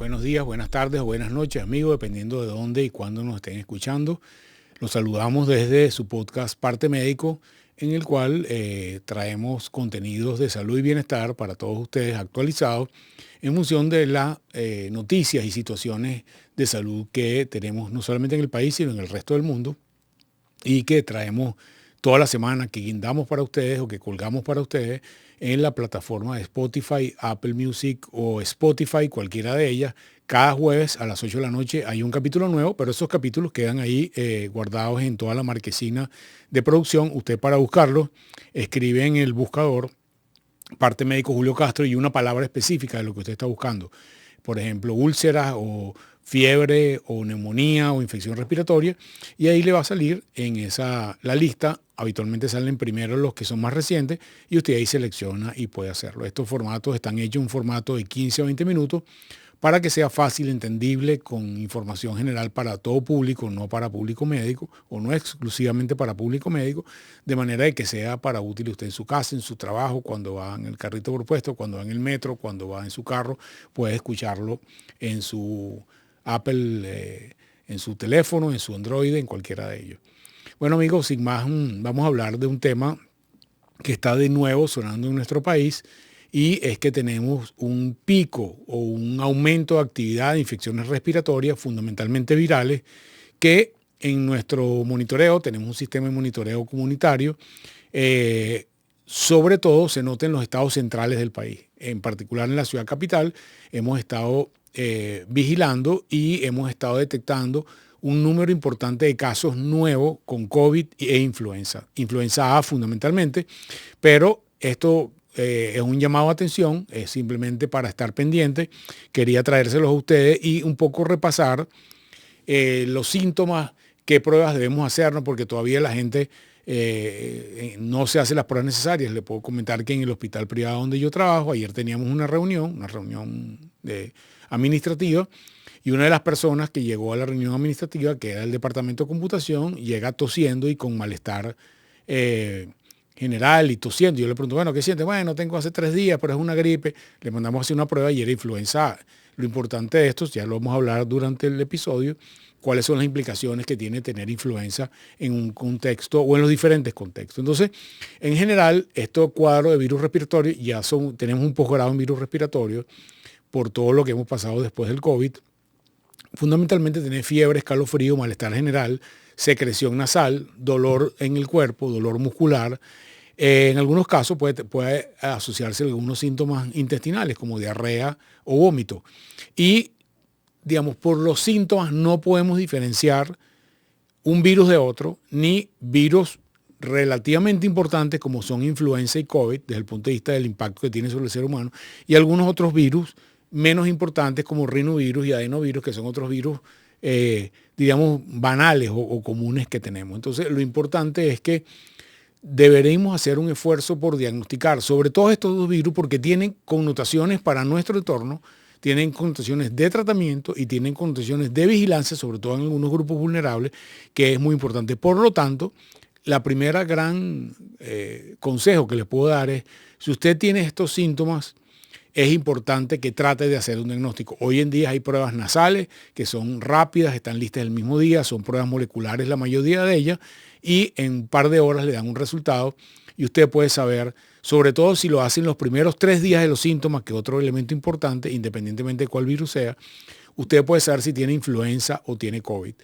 Buenos días, buenas tardes o buenas noches, amigos, dependiendo de dónde y cuándo nos estén escuchando. Los saludamos desde su podcast Parte Médico, en el cual traemos contenidos de salud y bienestar para todos ustedes actualizados en función de las noticias y situaciones de salud que tenemos no solamente en el país, sino en el resto del mundo y que traemos toda la semana, que guindamos para ustedes o que colgamos para ustedes en la plataforma de Spotify, Apple Music o Spotify, cualquiera de ellas. Cada jueves a las 8 de la noche hay un capítulo nuevo, pero esos capítulos quedan ahí guardados en toda la marquesina de producción. Usted, para buscarlos, escribe en el buscador Parte Médico Julio Castro y una palabra específica de lo que usted está buscando. Por ejemplo, úlceras o fiebre o neumonía o infección respiratoria, y ahí le va a salir en la lista. Habitualmente salen primero los que son más recientes y usted ahí selecciona y puede hacerlo. Estos formatos están hechos en un formato de 15 a 20 minutos para que sea fácil, entendible, con información general para todo público, no para público médico o no exclusivamente para público médico, de manera de que sea para útil usted en su casa, en su trabajo, cuando va en el carrito propuesto, cuando va en el metro, cuando va en su carro, puede escucharlo en su Apple, en su teléfono, en su Android, en cualquiera de ellos. Bueno, amigos, sin más, vamos a hablar de un tema que está de nuevo sonando en nuestro país, y es que tenemos un pico o un aumento de actividad de infecciones respiratorias, fundamentalmente virales, que en nuestro monitoreo, tenemos un sistema de monitoreo comunitario, sobre todo se nota en los estados centrales del país. En particular en la ciudad capital hemos estado vigilando y hemos estado detectando un número importante de casos nuevos con COVID e influenza. Influenza A fundamentalmente, pero esto es un llamado a atención, es simplemente para estar pendiente. Quería traérselos a ustedes y un poco repasar los síntomas, qué pruebas debemos hacernos, porque todavía la gente no se hace las pruebas necesarias. Le puedo comentar que en el hospital privado donde yo trabajo, ayer teníamos una reunión administrativa, y una de las personas que llegó a la reunión administrativa, que era el departamento de computación, llega tosiendo y con malestar general y tosiendo. Yo le pregunto, bueno, ¿qué siente? Bueno, tengo hace 3 días, pero es una gripe. Le mandamos a hacer una prueba y era influenza A. Lo importante de esto, ya lo vamos a hablar durante el episodio, cuáles son las implicaciones que tiene tener influenza en un contexto o en los diferentes contextos. Entonces, en general, estos cuadros de virus respiratorio tenemos un posgrado en virus respiratorio por todo lo que hemos pasado después del COVID. Fundamentalmente tener fiebre, escalofrío, malestar general, secreción nasal, dolor en el cuerpo, dolor muscular. En algunos casos puede asociarse a algunos síntomas intestinales como diarrea o vómito. Y, digamos, por los síntomas no podemos diferenciar un virus de otro, ni virus relativamente importantes como son influenza y COVID, desde el punto de vista del impacto que tiene sobre el ser humano, y algunos otros virus menos importantes como rinovirus y adenovirus, que son otros virus, digamos, banales o comunes que tenemos. Entonces, lo importante es que deberemos hacer un esfuerzo por diagnosticar sobre todos estos dos virus, porque tienen connotaciones para nuestro entorno, tienen connotaciones de tratamiento y tienen connotaciones de vigilancia, sobre todo en algunos grupos vulnerables, que es muy importante. Por lo tanto, la primera gran consejo que les puedo dar es, si usted tiene estos síntomas, es importante que trate de hacer un diagnóstico. Hoy en día hay pruebas nasales que son rápidas, están listas el mismo día, son pruebas moleculares la mayoría de ellas, y en un par de horas le dan un resultado y usted puede saber, sobre todo si lo hacen los primeros 3 días de los síntomas, que es otro elemento importante, independientemente de cuál virus sea, usted puede saber si tiene influenza o tiene COVID.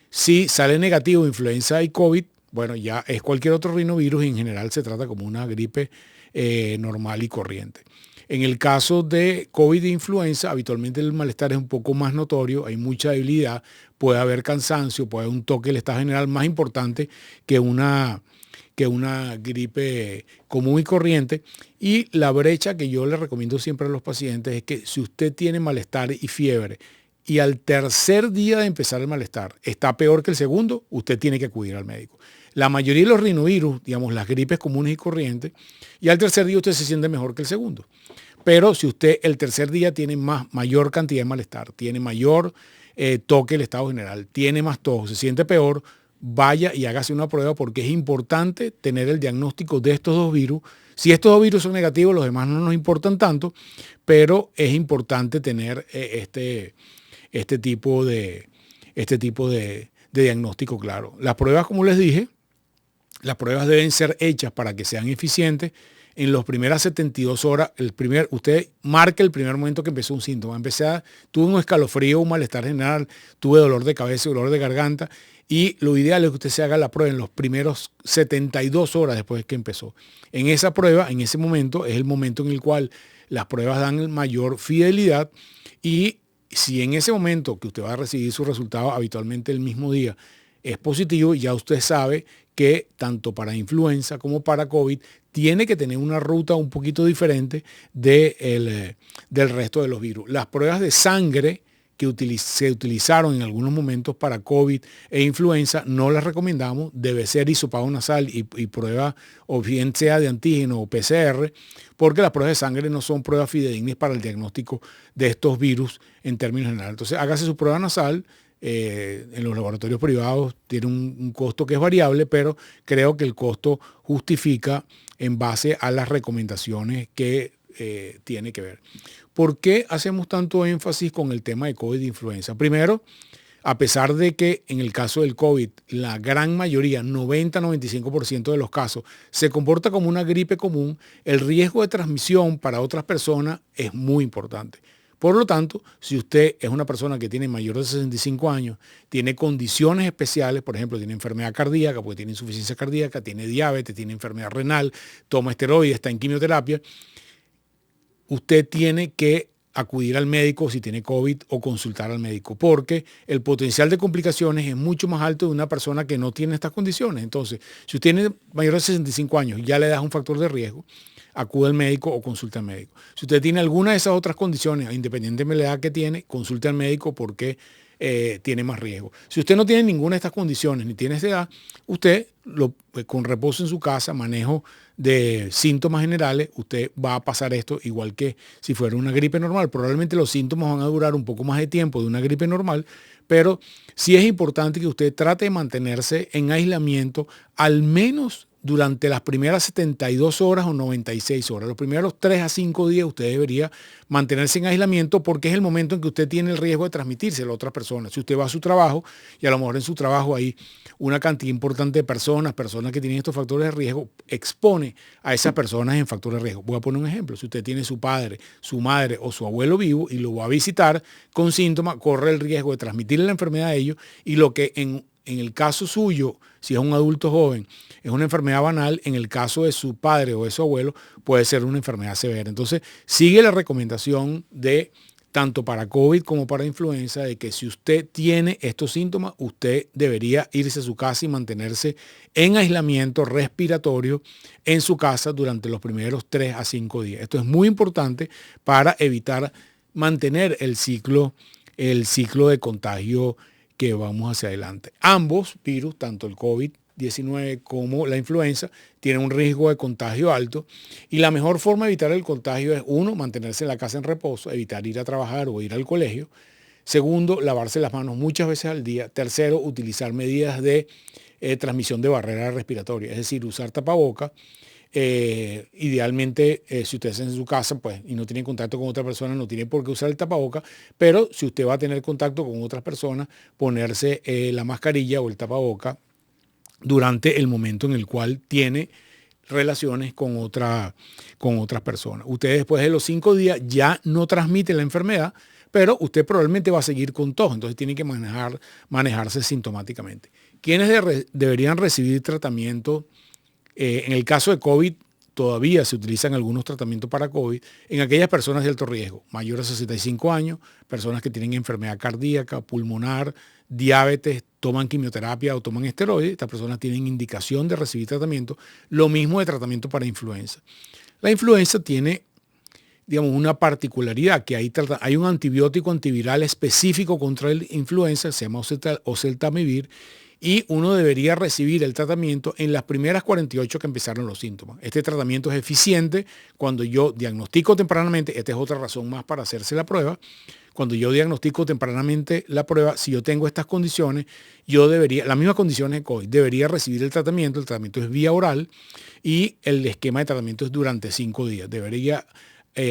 Si sale negativo influenza y COVID, bueno, ya es cualquier otro rinovirus y en general se trata como una gripe normal y corriente. En el caso de COVID e influenza, habitualmente el malestar es un poco más notorio, hay mucha debilidad, puede haber cansancio, puede haber un toque del estado general más importante que una gripe común y corriente. Y la brecha que yo le recomiendo siempre a los pacientes es que si usted tiene malestar y fiebre y al tercer día de empezar el malestar está peor que el segundo, usted tiene que acudir al médico. La mayoría de los rinovirus, digamos, las gripes comunes y corrientes, y al tercer día usted se siente mejor que el segundo. Pero si usted el tercer día tiene mayor cantidad de malestar, tiene mayor toque del estado general, tiene más tos, se siente peor, vaya y hágase una prueba porque es importante tener el diagnóstico de estos dos virus. Si estos dos virus son negativos, los demás no nos importan tanto, pero es importante tener este tipo de diagnóstico claro. Las pruebas, como les dije, las pruebas deben ser hechas para que sean eficientes. En las primeras 72 horas, usted marca el primer momento que empezó un síntoma. Tuve un escalofrío, un malestar general, tuve dolor de cabeza, dolor de garganta, y lo ideal es que usted se haga la prueba en los primeros 72 horas después de que empezó. En esa prueba, en ese momento, es el momento en el cual las pruebas dan mayor fidelidad, y si en ese momento que usted va a recibir su resultado habitualmente el mismo día es positivo, ya usted sabe que tanto para influenza como para COVID tiene que tener una ruta un poquito diferente del resto de los virus. Las pruebas de sangre que se utilizaron en algunos momentos para COVID e influenza no las recomendamos. Debe ser hisopado nasal y prueba, o bien sea de antígeno o PCR, porque las pruebas de sangre no son pruebas fidedignas para el diagnóstico de estos virus en términos generales. Entonces hágase su prueba nasal. En los laboratorios privados tiene un costo que es variable, pero creo que el costo justifica en base a las recomendaciones que tiene que ver. ¿Por qué hacemos tanto énfasis con el tema de COVID e influenza? Primero, a pesar de que en el caso del COVID, la gran mayoría, 90-95% de los casos, se comporta como una gripe común, el riesgo de transmisión para otras personas es muy importante. Por lo tanto, si usted es una persona que tiene mayor de 65 años, tiene condiciones especiales, por ejemplo, tiene enfermedad cardíaca, porque tiene insuficiencia cardíaca, tiene diabetes, tiene enfermedad renal, toma esteroides, está en quimioterapia, usted tiene que acudir al médico si tiene COVID o consultar al médico, porque el potencial de complicaciones es mucho más alto de una persona que no tiene estas condiciones. Entonces, si usted tiene mayor de 65 años, ya le das un factor de riesgo, acude al médico o consulte al médico. Si usted tiene alguna de esas otras condiciones, independientemente de la edad que tiene, consulte al médico porque tiene más riesgo. Si usted no tiene ninguna de estas condiciones ni tiene esa edad, usted con reposo en su casa, manejo de síntomas generales, usted va a pasar esto igual que si fuera una gripe normal. Probablemente los síntomas van a durar un poco más de tiempo de una gripe normal, pero sí es importante que usted trate de mantenerse en aislamiento al menos durante las primeras 72 horas o 96 horas. Los primeros 3 a 5 días usted debería mantenerse en aislamiento porque es el momento en que usted tiene el riesgo de transmitírselo a otras personas. Si usted va a su trabajo y a lo mejor en su trabajo hay una cantidad importante de personas que tienen estos factores de riesgo, expone a esas personas en factores de riesgo. Voy a poner un ejemplo. Si usted tiene su padre, su madre o su abuelo vivo y lo va a visitar con síntomas, corre el riesgo de transmitirle la enfermedad a ellos, y lo que en el caso suyo, si es un adulto joven, es una enfermedad banal, en el caso de su padre o de su abuelo puede ser una enfermedad severa. Entonces, sigue la recomendación de tanto para COVID como para influenza, de que si usted tiene estos síntomas, usted debería irse a su casa y mantenerse en aislamiento respiratorio en su casa durante los primeros 3 a 5 días. Esto es muy importante para evitar mantener el ciclo de contagio que vamos hacia adelante. Ambos virus, tanto el COVID-19 como la influenza, tienen un riesgo de contagio alto, y la mejor forma de evitar el contagio es, uno, mantenerse en la casa en reposo, evitar ir a trabajar o ir al colegio. Segundo, lavarse las manos muchas veces al día. Tercero, utilizar medidas de transmisión de barrera respiratoria, es decir, usar tapabocas. Idealmente, si usted está en su casa pues, y no tiene contacto con otra persona, no tiene por qué usar el tapaboca, pero si usted va a tener contacto con otras personas, ponerse la mascarilla o el tapaboca durante el momento en el cual tiene relaciones con otras personas. Usted después de los 5 días ya no transmite la enfermedad, pero usted probablemente va a seguir con tos, entonces tiene que manejarse sintomáticamente. ¿Quiénes deberían recibir tratamiento? En el caso de COVID, todavía se utilizan algunos tratamientos para COVID en aquellas personas de alto riesgo, mayores de 65 años, personas que tienen enfermedad cardíaca, pulmonar, diabetes, toman quimioterapia o toman esteroides. Estas personas tienen indicación de recibir tratamiento. Lo mismo de tratamiento para influenza. La influenza tiene, digamos, una particularidad, que hay un antibiótico antiviral específico contra la influenza, se llama oseltamivir, y uno debería recibir el tratamiento en las primeras 48 que empezaron los síntomas. Este tratamiento es eficiente cuando yo diagnostico tempranamente. Esta es otra razón más para hacerse la prueba. Cuando yo diagnostico tempranamente la prueba, si yo tengo estas condiciones, yo debería, las mismas condiciones de COVID, debería recibir el tratamiento. El tratamiento es vía oral y el esquema de tratamiento es durante 5 días. Debería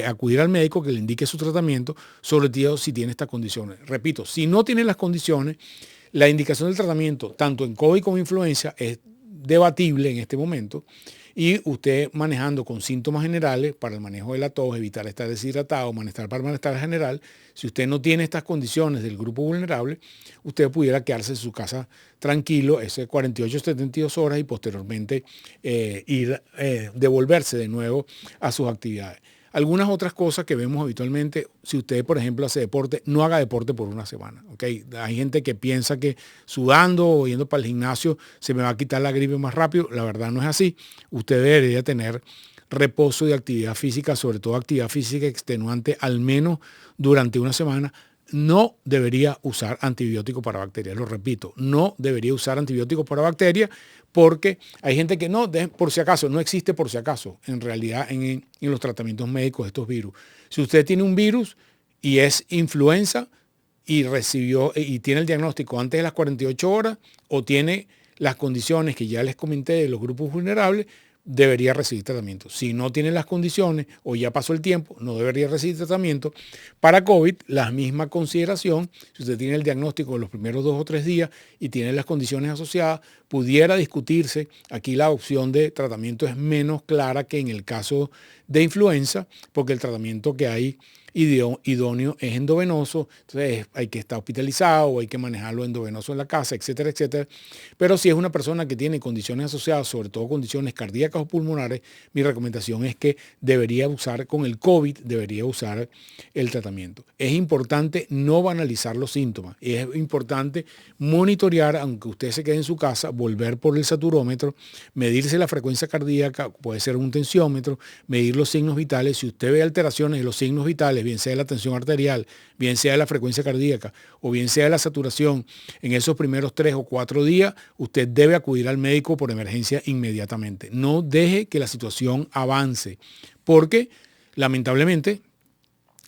acudir al médico que le indique su tratamiento, sobre todo si tiene estas condiciones. Repito, si no tiene las condiciones, la indicación del tratamiento, tanto en COVID como influenza, es debatible en este momento. Y usted manejando con síntomas generales para el manejo de la tos, evitar estar deshidratado, malestar para malestar general, si usted no tiene estas condiciones del grupo vulnerable, usted pudiera quedarse en su casa tranquilo, ese 48, 72 horas y posteriormente devolverse de nuevo a sus actividades. Algunas otras cosas que vemos habitualmente, si usted, por ejemplo, hace deporte, no haga deporte por una semana. ¿Okay? Hay gente que piensa que sudando o yendo para el gimnasio se me va a quitar la gripe más rápido. La verdad no es así. Usted debería tener reposo de actividad física, sobre todo actividad física extenuante, al menos durante una semana. No debería usar antibiótico para bacterias, lo repito, no debería usar antibióticos para bacterias porque hay gente que no, por si acaso, no existe por si acaso, en realidad en los tratamientos médicos de estos virus. Si usted tiene un virus y es influenza y recibió y tiene el diagnóstico antes de las 48 horas o tiene las condiciones que ya les comenté de los grupos vulnerables, debería recibir tratamiento. Si no tiene las condiciones o ya pasó el tiempo, no debería recibir tratamiento. Para COVID, la misma consideración. Si usted tiene el diagnóstico de los primeros 2 o 3 días y tiene las condiciones asociadas, pudiera discutirse. Aquí la opción de tratamiento es menos clara que en el caso de influenza, porque el tratamiento que hay idóneo es endovenoso, entonces hay que estar hospitalizado o hay que manejarlo endovenoso en la casa, etcétera, etcétera. Pero si es una persona que tiene condiciones asociadas, sobre todo condiciones cardíacas o pulmonares, mi recomendación es que debería usar, con el COVID, debería usar el tratamiento. Es importante no banalizar los síntomas, es importante monitorear, aunque usted se quede en su casa, volver por el saturómetro, medirse la frecuencia cardíaca, puede ser un tensiómetro, medir los signos vitales. Si usted ve alteraciones de los signos vitales, bien sea de la tensión arterial, bien sea de la frecuencia cardíaca o bien sea de la saturación, en esos primeros 3 o 4 días, usted debe acudir al médico por emergencia inmediatamente. No deje que la situación avance, porque lamentablemente,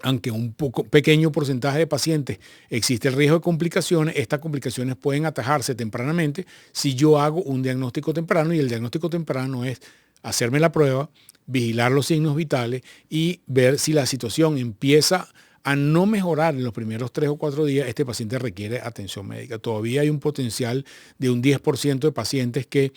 aunque un pequeño porcentaje de pacientes existe el riesgo de complicaciones, estas complicaciones pueden atajarse tempranamente si yo hago un diagnóstico temprano, y el diagnóstico temprano es hacerme la prueba, vigilar los signos vitales y ver si la situación empieza a no mejorar en los primeros 3 o 4 días. Este paciente requiere atención médica. Todavía hay un potencial de un 10% de pacientes que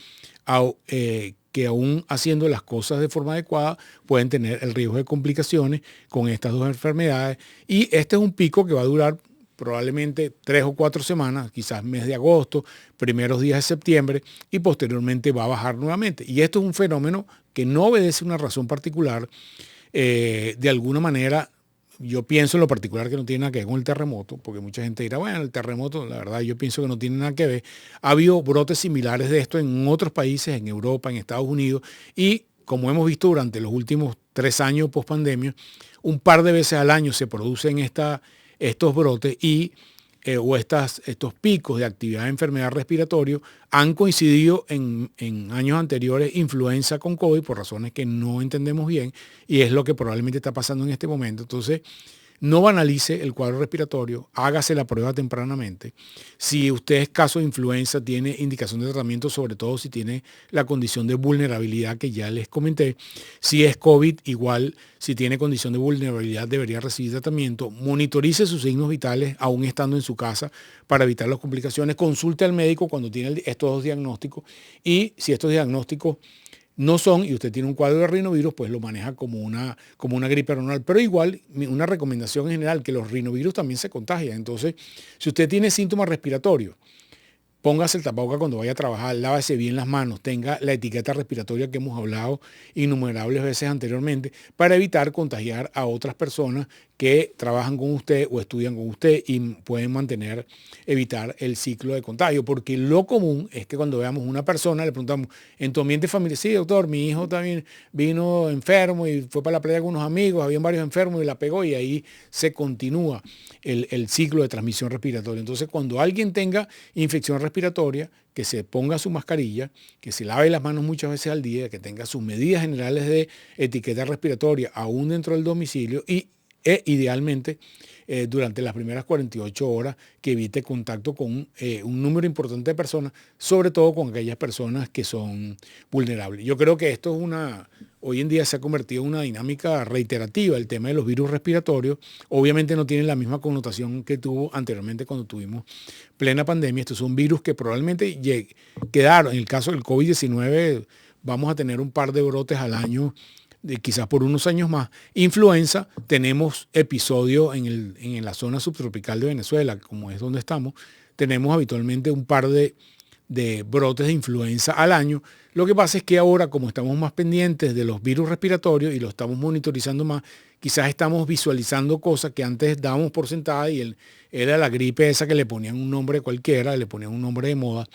aún haciendo las cosas de forma adecuada pueden tener el riesgo de complicaciones con estas dos enfermedades. Y este es un pico que va a durar probablemente 3 o 4 semanas, quizás mes de agosto, primeros días de septiembre, y posteriormente va a bajar nuevamente. Y esto es un fenómeno que no obedece a una razón particular. De alguna manera, yo pienso en lo particular que no tiene nada que ver con el terremoto, porque mucha gente dirá, bueno, el terremoto, la verdad yo pienso que no tiene nada que ver. Ha habido brotes similares de esto en otros países, en Europa, en Estados Unidos, y como hemos visto durante los últimos 3 años post pandemia, un par de veces al año se producen estos brotes o estos picos de actividad de enfermedad respiratoria. Han coincidido en años anteriores influenza con COVID por razones que no entendemos bien, y es lo que probablemente está pasando en este momento. Entonces, no banalice el cuadro respiratorio, hágase la prueba tempranamente. Si usted es caso de influenza, tiene indicación de tratamiento, sobre todo si tiene la condición de vulnerabilidad que ya les comenté. Si es COVID, igual, si tiene condición de vulnerabilidad, debería recibir tratamiento. Monitorice sus signos vitales aún estando en su casa para evitar las complicaciones. Consulte al médico cuando tiene estos 2 diagnósticos, y si estos diagnósticos no son, y usted tiene un cuadro de rinovirus, pues lo maneja como una gripe normal. Pero igual, una recomendación en general, que los rinovirus también se contagian. Entonces, si usted tiene síntomas respiratorios, póngase el tapabocas cuando vaya a trabajar, lávese bien las manos, tenga la etiqueta respiratoria que hemos hablado innumerables veces anteriormente, para evitar contagiar a otras personas que trabajan con usted o estudian con usted y pueden evitar el ciclo de contagio. Porque lo común es que cuando veamos una persona, le preguntamos, ¿en tu ambiente familiar? Sí, doctor, mi hijo también vino enfermo y fue para la playa con unos amigos, habían varios enfermos y la pegó, y ahí se continúa el ciclo de transmisión respiratoria. Entonces, cuando alguien tenga infección respiratoria, que se ponga su mascarilla, que se lave las manos muchas veces al día, que tenga sus medidas generales de etiqueta respiratoria aún dentro del domicilio e idealmente durante las primeras 48 horas que evite contacto con un número importante de personas, sobre todo con aquellas personas que son vulnerables. Yo creo que esto es hoy en día se ha convertido en una dinámica reiterativa, el tema de los virus respiratorios. Obviamente no tiene la misma connotación que tuvo anteriormente cuando tuvimos plena pandemia. Estos son virus que probablemente quedaron. En el caso del COVID-19 vamos a tener un par de brotes al año, quizás por unos años más. Influenza, tenemos episodios en la zona subtropical de Venezuela, como es donde estamos, tenemos habitualmente un par de brotes de influenza al año. Lo que pasa es que ahora, como estamos más pendientes de los virus respiratorios y lo estamos monitorizando más, quizás estamos visualizando cosas que antes dábamos por sentada y era la gripe esa que le ponían un nombre cualquiera, le ponían un nombre de moda,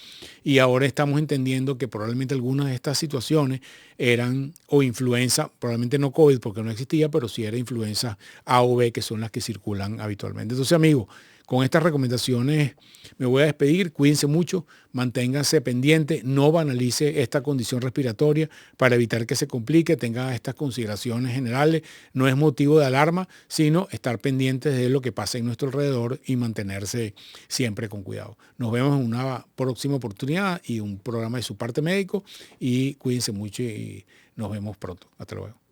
y ahora estamos entendiendo que probablemente algunas de estas situaciones eran o influenza, probablemente no COVID porque no existía, pero sí era influenza A o B, que son las que circulan habitualmente. Entonces, amigos, con estas recomendaciones me voy a despedir. Cuídense mucho, manténganse pendientes, no banalice esta condición respiratoria para evitar que se complique, tenga estas consideraciones generales. No es motivo de alarma, sino estar pendientes de lo que pasa en nuestro alrededor y mantenerse siempre con cuidado. Nos vemos en una próxima oportunidad y un programa de Su Parte Médico, y cuídense mucho y nos vemos pronto. Hasta luego.